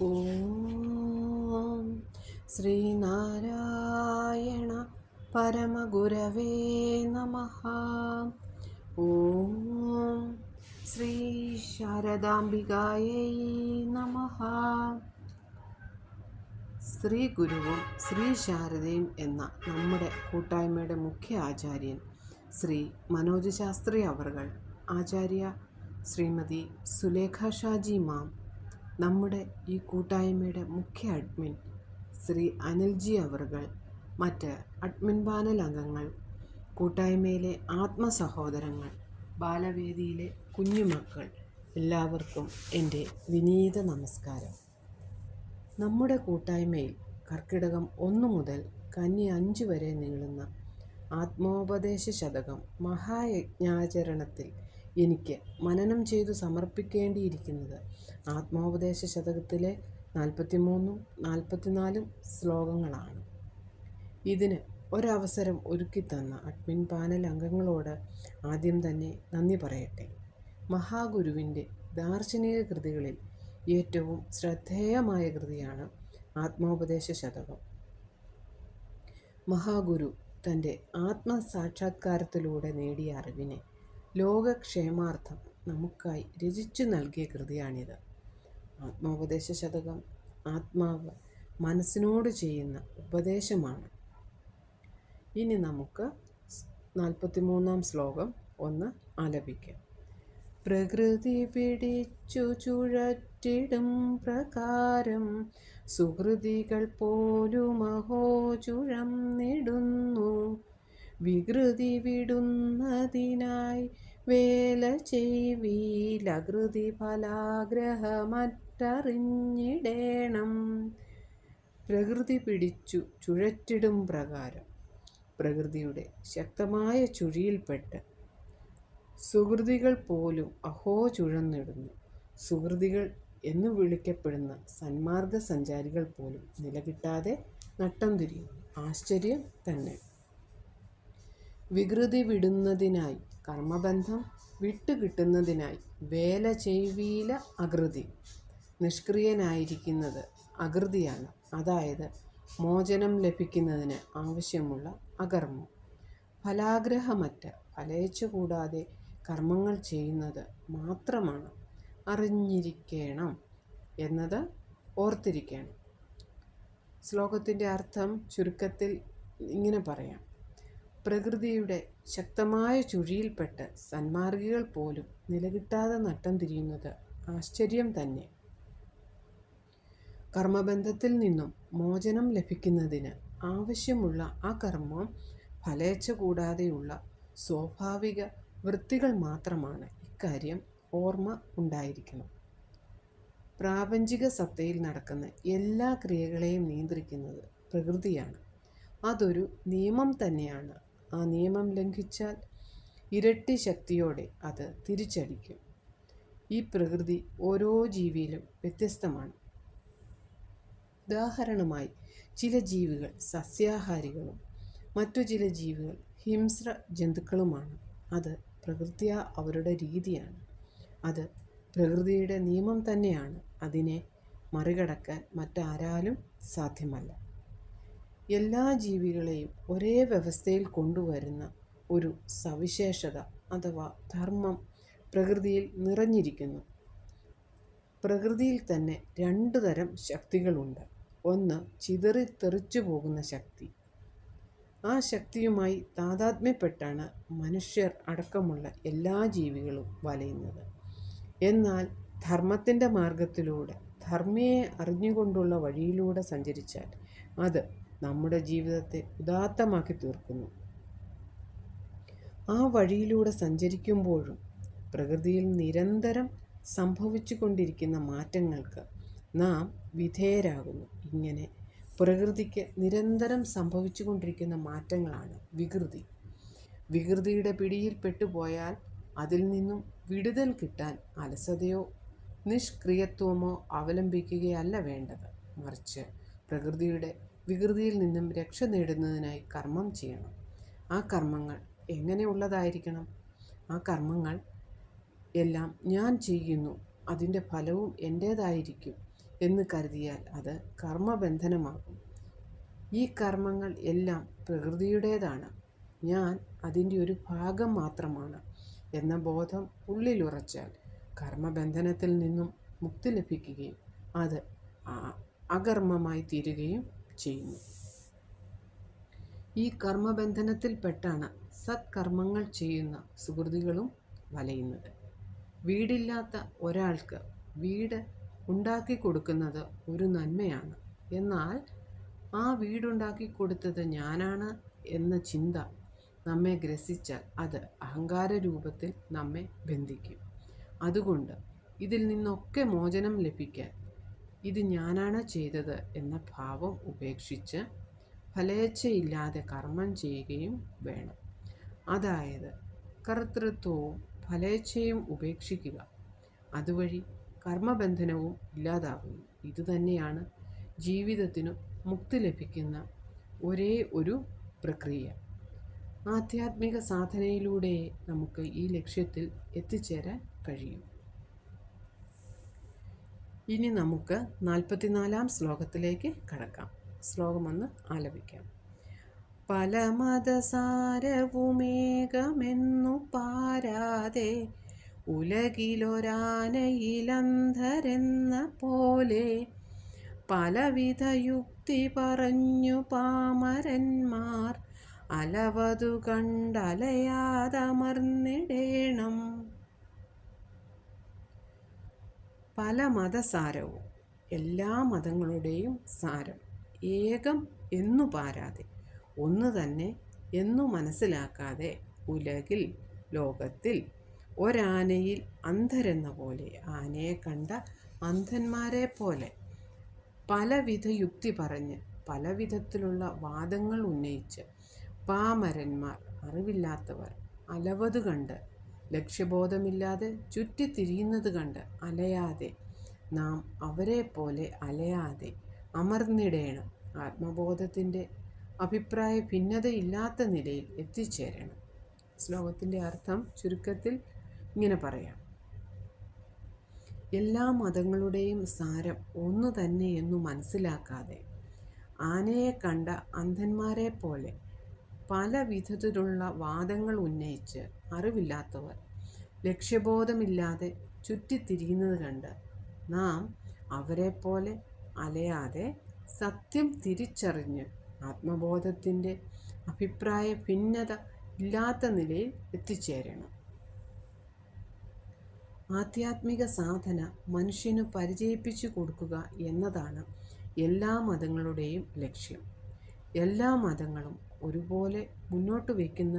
ഓം ശ്രീനാരായണ പരമഗുരവേ നമഃ. ഓം ശ്രീ ശാരദാംബികായൈ നമഃ. ശ്രീ ഗുരുവും ശ്രീ ശാരദയും എന്ന നമ്മുടെ കൂട്ടായ്മയുടെ മുഖ്യ ആചാര്യൻ ശ്രീ മനോജ് ശാസ്ത്രി അവർകൾ, ആചാര്യ ശ്രീമതി സുലേഖ ഷാജി മാം, നമ്മുടെ ഈ കൂട്ടായ്മയുടെ മുഖ്യ അഡ്മിൻ ശ്രീ അനിൽജി അവർകൾ, മറ്റ് അഡ്മിൻ പാനൽ അംഗങ്ങൾ, കൂട്ടായ്മയിലെ ആത്മസഹോദരങ്ങൾ, ബാലവേദിയിലെ കുഞ്ഞുമക്കൾ, എല്ലാവർക്കും എൻ്റെ വിനീത നമസ്കാരം. നമ്മുടെ കൂട്ടായ്മയിൽ കർക്കിടകം 1 മുതൽ കന്നി 5 വരെ നീളുന്ന ആത്മോപദേശ ശതകം മഹായജ്ഞാചരണത്തിൽ എനിക്ക് മനനം ചെയ്തു സമർപ്പിക്കേണ്ടിയിരിക്കുന്നത് ആത്മോപദേശ ശതകത്തിലെ 43-ഉം 44-ഉം ശ്ലോകങ്ങളാണ്. ഇതിന് ഒരവസരം ഒരുക്കിത്തന്ന അഡ്മിൻ പാനൽ അംഗങ്ങളോട് ആദ്യം തന്നെ നന്ദി പറയട്ടെ. മഹാഗുരുവിൻ്റെ ദാർശനിക കൃതികളിൽ ഏറ്റവും ശ്രദ്ധേയമായ കൃതിയാണ് ആത്മോപദേശ ശതകം. മഹാഗുരു തൻ്റെ ആത്മസാക്ഷാത്കാരത്തിലൂടെ നേടിയ അറിവിനെ ലോകക്ഷേമാർത്ഥം നമുക്കായി രചിച്ചു നൽകിയ കൃതിയാണിത്. ആത്മോപദേശ ശതകം ആത്മാവ് മനസ്സിനോട് ചെയ്യുന്ന ഉപദേശമാണ്. ഇനി നമുക്ക് 43-ാം ശ്ലോകം ഒന്ന് ആലപിക്കാം. പ്രകൃതി പിടിച്ചു ചുഴറ്റിടും പ്രകാരം സുഹൃതികൾ പോലുമഹോ ചുഴന്നിടുന്നു. വികൃതി വിടുന്നതിനായി വേല ചെയ്വീലകൃതി ഫലാഗ്രഹമറ്ററിഞ്ഞിടേണം. പ്രകൃതി പിടിച്ചു ചുഴറ്റിടും പ്രകാരം, പ്രകൃതിയുടെ ശക്തമായ ചുഴിയിൽപ്പെട്ട് സുഹൃതികൾ പോലും അഹോ ചുഴന്നിടുന്നു. സുഹൃതികൾ എന്നു വിളിക്കപ്പെടുന്ന സന്മാർഗ സഞ്ചാരികൾ പോലും നിലകിട്ടാതെ നട്ടം തിരിയുന്നു. ആശ്ചര്യം തന്നെ. വികൃതി വിടുന്നതിനായി, കർമ്മബന്ധം വിട്ടുകിട്ടുന്നതിനായി, വേല ചെയ്വീല അകൃതി, നിഷ്ക്രിയനായിരിക്കുന്നത് അകൃതിയാണ്, അതായത് മോചനം ലഭിക്കുന്നതിന് ആവശ്യമുള്ള അകർമ്മം. ഫലാഗ്രഹമറ്റ, ഫലേച്ഛ കൂടാതെ കർമ്മങ്ങൾ ചെയ്യുന്നത് മാത്രമാണ്. അറിഞ്ഞിരിക്കണം എന്നത് ഓർത്തിരിക്കണം. ശ്ലോകത്തിൻ്റെ അർത്ഥം ചുരുക്കത്തിൽ ഇങ്ങനെ പറയാം. പ്രകൃതിയുടെ ശക്തമായ ചുഴിയിൽപ്പെട്ട് സന്മാർഗികൾ പോലും നിലകിട്ടാതെ നട്ടം തിരിയുന്നത് ആശ്ചര്യം തന്നെ. കർമ്മബന്ധത്തിൽ നിന്നും മോചനം ലഭിക്കുന്നതിന് ആവശ്യമുള്ള ആ കർമ്മം ഫലേച്ഛ കൂടാതെയുള്ള സ്വാഭാവിക വൃത്തികൾ മാത്രമാണ്. ഇക്കാര്യം ഓർമ്മ ഉണ്ടായിരിക്കണം. പ്രാപഞ്ചിക സത്തയിൽ നടക്കുന്ന എല്ലാ ക്രിയകളെയും നിയന്ത്രിക്കുന്നത് പ്രകൃതിയാണ്. അതൊരു നിയമം തന്നെയാണ്. ആ നിയമം ലംഘിച്ചാൽ ഇരട്ടി ശക്തിയോടെ അത് തിരിച്ചടിക്കും. ഈ പ്രകൃതി ഓരോ ജീവിയിലും വ്യത്യസ്തമാണ്. ഉദാഹരണമായി, ചില ജീവികൾ സസ്യാഹാരികളും മറ്റു ചില ജീവികൾ ഹിംസ്ര ജന്തുക്കളുമാണ്. അത് പ്രകൃത്യാ അവരുടെ രീതിയാണ്. അത് പ്രകൃതിയുടെ നിയമം തന്നെയാണ്. അതിനെ മറികടക്കാൻ മറ്റാരാലും സാധ്യമല്ല. എല്ലാ ജീവികളെയും ഒരേ വ്യവസ്ഥയിൽ കൊണ്ടുവരുന്ന ഒരു സവിശേഷത അഥവാ ധർമ്മം പ്രകൃതിയിൽ നിറഞ്ഞിരിക്കുന്നു. പ്രകൃതിയിൽ തന്നെ 2 തരം ശക്തികളുണ്ട്. ഒന്ന് ചിതറിത്തെറിച്ചു പോകുന്ന ശക്തി. ആ ശക്തിയുമായി താതാത്മ്യപ്പെട്ടാണ് മനുഷ്യർ അടക്കമുള്ള എല്ലാ ജീവികളും വലയുന്നത്. എന്നാൽ ധർമ്മത്തിൻ്റെ മാർഗത്തിലൂടെ, ധർമ്മിയെ അറിഞ്ഞുകൊണ്ടുള്ള വഴിയിലൂടെ സഞ്ചരിച്ചാൽ അത് നമ്മുടെ ജീവിതത്തെ ഉദാത്തമാക്കി തീർക്കുന്നു. ആ വഴിയിലൂടെ സഞ്ചരിക്കുമ്പോഴും പ്രകൃതിയിൽ നിരന്തരം സംഭവിച്ചു കൊണ്ടിരിക്കുന്ന മാറ്റങ്ങൾക്ക് നാം വിധേയരാകുന്നു. ഇങ്ങനെ പ്രകൃതിക്ക് നിരന്തരം സംഭവിച്ചു കൊണ്ടിരിക്കുന്ന മാറ്റങ്ങളാണ് വികൃതി. വികൃതിയുടെ പിടിയിൽ പെട്ടുപോയാൽ അതിൽ നിന്നും വിടുതൽ കിട്ടാൻ അലസതയോ നിഷ്ക്രിയത്വമോ അവലംബിക്കുകയല്ല വേണ്ടത്. മറിച്ച് പ്രകൃതിയുടെ വികൃതിയിൽ നിന്നും രക്ഷ നേടുന്നതിനായി കർമ്മം ചെയ്യണം. ആ കർമ്മങ്ങൾ എങ്ങനെയുള്ളതായിരിക്കണം? ആ കർമ്മങ്ങൾ എല്ലാം ഞാൻ ചെയ്യുന്നു, അതിൻ്റെ ഫലവും എൻ്റേതായിരിക്കും എന്ന് കരുതിയാൽ അത് കർമ്മബന്ധനമാകും. ഈ കർമ്മങ്ങൾ എല്ലാം പ്രകൃതിയുടേതാണ്, ഞാൻ അതിൻ്റെ ഒരു ഭാഗം മാത്രമാണ് എന്ന ബോധം ഉള്ളിലുറച്ചാൽ കർമ്മബന്ധനത്തിൽ നിന്നും മുക്തി ലഭിക്കുകയും അത് അകർമ്മമായി തീരുകയും ചെയ്യുന്നു. ഈ കർമ്മബന്ധനത്തിൽപ്പെട്ടാണ് സത്കർമ്മങ്ങൾ ചെയ്യുന്ന സുഹൃത്തുക്കളും വലയുന്നത്. വീടില്ലാത്ത ഒരാൾക്ക് വീട് ഉണ്ടാക്കി കൊടുക്കുന്നത് ഒരു നന്മയാണ്. എന്നാൽ ആ വീടുണ്ടാക്കി കൊടുത്തത് ഞാനാണ് എന്ന ചിന്ത നമ്മെ ഗ്രസിച്ചാൽ അത് അഹങ്കാര രൂപത്തിൽ നമ്മെ ബന്ധിക്കും. അതുകൊണ്ട് ഇതിൽ നിന്നൊക്കെ മോചനം ലഭിക്കാൻ ഇത് ഞാനാണ് ചെയ്തത് എന്ന ഭാവം ഉപേക്ഷിച്ച് ഫലേച്ഛയില്ലാതെ കർമ്മം ചെയ്യുകയും വേണം. അതായത് കർത്തൃത്വവും ഫലേച്ഛയും ഉപേക്ഷിക്കുക. അതുവഴി കർമ്മബന്ധനവും ഇല്ലാതാകുന്നു. ഇതുതന്നെയാണ് ജീവിതത്തിനു മുക്തി ലഭിക്കുന്ന ഒരേ ഒരു പ്രക്രിയ. ആധ്യാത്മിക സാധനയിലൂടെ നമുക്ക് ഈ ലക്ഷ്യത്തിൽ എത്തിച്ചേരാൻ കഴിയും. ഇനി നമുക്ക് 44-ാം ശ്ലോകത്തിലേക്ക് കടക്കാം. ശ്ലോകം ഒന്ന് ആലപിക്കാം. പല മതസാരവുമേകമെന്നു പാരാതെ ഉലകിലൊരാനയിലന്ധരെന്ന പോലെ പലവിധ യുക്തി പറഞ്ഞു പാമരന്മാർ അലവതു കണ്ടലയാതമർന്നിടേണം. പല മതസാരവും, എല്ലാ മതങ്ങളുടെയും സാരം, ഏകം എന്നു പാരാതെ, ഒന്ന് തന്നെ എന്നു മനസ്സിലാക്കാതെ, ഉലകിൽ, ലോകത്തിൽ, ഒരാനയിൽ അന്ധരെന്ന പോലെ, ആനയെ കണ്ട അന്ധന്മാരെ പോലെ, പലവിധ യുക്തി പറഞ്ഞ് പലവിധത്തിലുള്ള വാദങ്ങൾ ഉന്നയിച്ച് പാമരന്മാർ, അറിവില്ലാത്തവർ, അലവത് കണ്ട്, ലക്ഷ്യബോധമില്ലാതെ ചുറ്റിത്തിരിയുന്നത് കണ്ട് അലയാതെ, നാം അവരെ പോലെ അലയാതെ അമർന്നിടേണം. ആത്മബോധത്തിൻ്റെ അഭിപ്രായ ഭിന്നതയില്ലാത്ത നിലയിൽ എത്തിച്ചേരണം. ശ്ലോകത്തിൻ്റെ അർത്ഥം ചുരുക്കത്തിൽ ഇങ്ങനെ പറയാം. എല്ലാ മതങ്ങളുടെയും സാരം ഒന്നു തന്നെ എന്നു മനസ്സിലാക്കാതെ, ആനയെ കണ്ട അന്ധന്മാരെ പോലെ പല വിധത്തിലുള്ള വാദങ്ങൾ ഉന്നയിച്ച് അറിവില്ലാത്തവർ, ലക്ഷ്യബോധമില്ലാതെ ചുറ്റിത്തിരിയുന്നത് കണ്ട് നാം അവരെ പോലെ അലയാതെ സത്യം തിരിച്ചറിഞ്ഞ് ആത്മബോധത്തിൻ്റെ അഭിപ്രായ ഭിന്നത ഇല്ലാത്ത നിലയിൽ എത്തിച്ചേരണം. ആധ്യാത്മിക സാധന മനുഷ്യന് പരിചയിപ്പിച്ചു കൊടുക്കുക എന്നതാണ് എല്ലാ മതങ്ങളുടെയും ലക്ഷ്യം. എല്ലാ മതങ്ങളും ഒരുപോലെ മുന്നോട്ട് വയ്ക്കുന്ന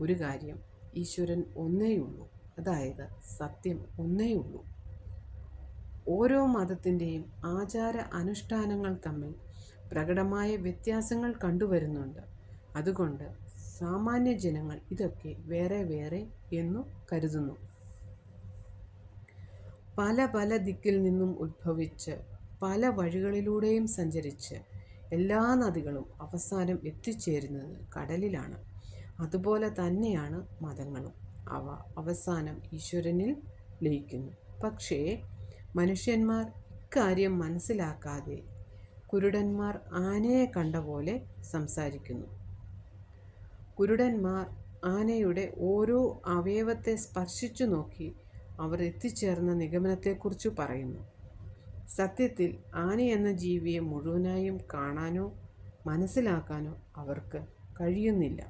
ഒരു കാര്യം, ഈശ്വരൻ ഒന്നേയുള്ളൂ, അതായത് സത്യം ഒന്നേയുള്ളൂ. ഓരോ മതത്തിൻ്റെയും ആചാര അനുഷ്ഠാനങ്ങൾ തമ്മിൽ പ്രകടമായ വ്യത്യാസങ്ങൾ കണ്ടുവരുന്നുണ്ട്. അതുകൊണ്ട് സാമാന്യ ജനങ്ങൾ ഇതൊക്കെ വേറെ വേറെ എന്നു കരുതുന്നു. പല പല ദിക്കിൽ നിന്നും ഉത്ഭവിച്ച് പല വഴികളിലൂടെയും സഞ്ചരിച്ച് എല്ലാ നദികളും അവസാനം എത്തിച്ചേരുന്നത് കടലിലാണ്. അതുപോലെ തന്നെയാണ് മതങ്ങളും. അവ അവസാനം ഈശ്വരനിൽ ലയിക്കുന്നു. പക്ഷേ മനുഷ്യന്മാർ ഇക്കാര്യം മനസ്സിലാക്കാതെ കുരുടന്മാർ ആനയെ കണ്ട പോലെ സംസാരിക്കുന്നു. കുരുടന്മാർ ആനയുടെ ഓരോ അവയവത്തെ സ്പർശിച്ചു നോക്കി അവർ എത്തിച്ചേർന്ന നിഗമനത്തെക്കുറിച്ച് പറയുന്നു. സത്യത്തിൽ ആന എന്ന ജീവിയെ മുഴുവനായും കാണാനോ മനസ്സിലാക്കാനോ അവർക്ക് കഴിയുന്നില്ല.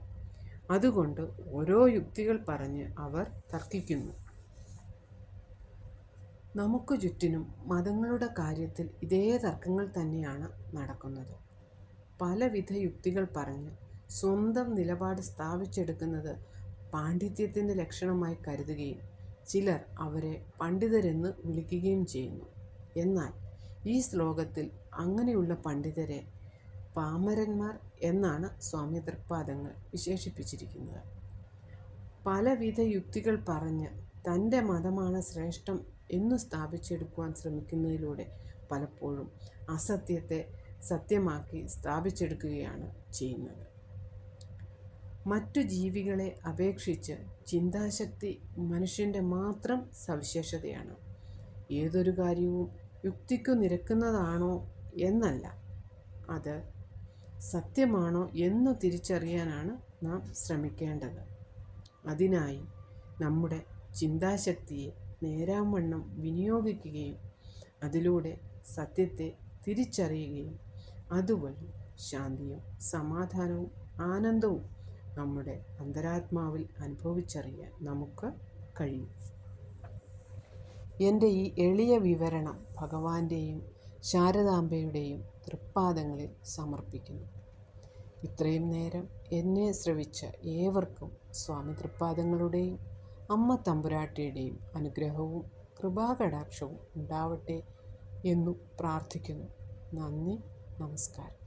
അതുകൊണ്ട് ഓരോ യുക്തികൾ പറഞ്ഞ് അവർ തർക്കിക്കുന്നു. നമുക്ക് ചുറ്റിനും മതങ്ങളുടെ കാര്യത്തിൽ ഇതേ തർക്കങ്ങൾ തന്നെയാണ് നടക്കുന്നത്. പലവിധ യുക്തികൾ പറഞ്ഞ് സ്വന്തം നിലപാട് സ്ഥാപിച്ചെടുക്കുന്നത് പാണ്ഡിത്യത്തിൻ്റെ ലക്ഷണമായി കരുതുകയും ചിലർ അവരെ പണ്ഡിതരെന്ന് വിളിക്കുകയും ചെയ്യുന്നു. എന്നാൽ ഈ ശ്ലോകത്തിൽ അങ്ങനെയുള്ള പണ്ഡിതരെ പാമരന്മാർ എന്നാണ് സ്വാമി തൃപ്പാദങ്ങൾ വിശേഷിപ്പിച്ചിരിക്കുന്നത്. പലവിധ യുക്തികൾ പറഞ്ഞ് തൻ്റെ മതമാണ് ശ്രേഷ്ഠം എന്നു സ്ഥാപിച്ചെടുക്കുവാൻ ശ്രമിക്കുന്നതിലൂടെ പലപ്പോഴും അസത്യത്തെ സത്യമാക്കി സ്ഥാപിച്ചെടുക്കുകയാണ് ചെയ്യുന്നത്. മറ്റു ജീവികളെ അപേക്ഷിച്ച് ചിന്താശക്തി മനുഷ്യൻ്റെ മാത്രം സവിശേഷതയാണ്. ഏതൊരു കാര്യവും യുക്തിക്കു നിരക്കുന്നതാണോ എന്നല്ല, അത് സത്യമാണോ എന്നു തിരിച്ചറിയാനാണ് നാം ശ്രമിക്കേണ്ടത്. അതിനായി നമ്മുടെ ചിന്താശക്തിയെ നേരാംവണ്ണം വിനിയോഗിക്കുകയും അതിലൂടെ സത്യത്തെ തിരിച്ചറിയുകയും അതുവഴി ശാന്തിയും സമാധാനവും ആനന്ദവും നമ്മുടെ അന്തരാത്മാവിൽ അനുഭവിച്ചറിയാൻ നമുക്ക് കഴിയും. എൻ്റെ ഈ എളിയ വിവരണം ഭഗവാന്റെയും ശാരദാംബയുടെയും തൃപ്പാദങ്ങളിൽ സമർപ്പിക്കുന്നു. ഇത്രയും നേരം എന്നെ ശ്രവിച്ച ഏവർക്കും സ്വാമി തൃപ്പാദങ്ങളുടെയും അമ്മ തമ്പുരാട്ടിയുടെയും അനുഗ്രഹവും കൃപാകടാക്ഷവും ഉണ്ടാവട്ടെ എന്നു പ്രാർത്ഥിക്കുന്നു. നന്ദി, നമസ്കാരം.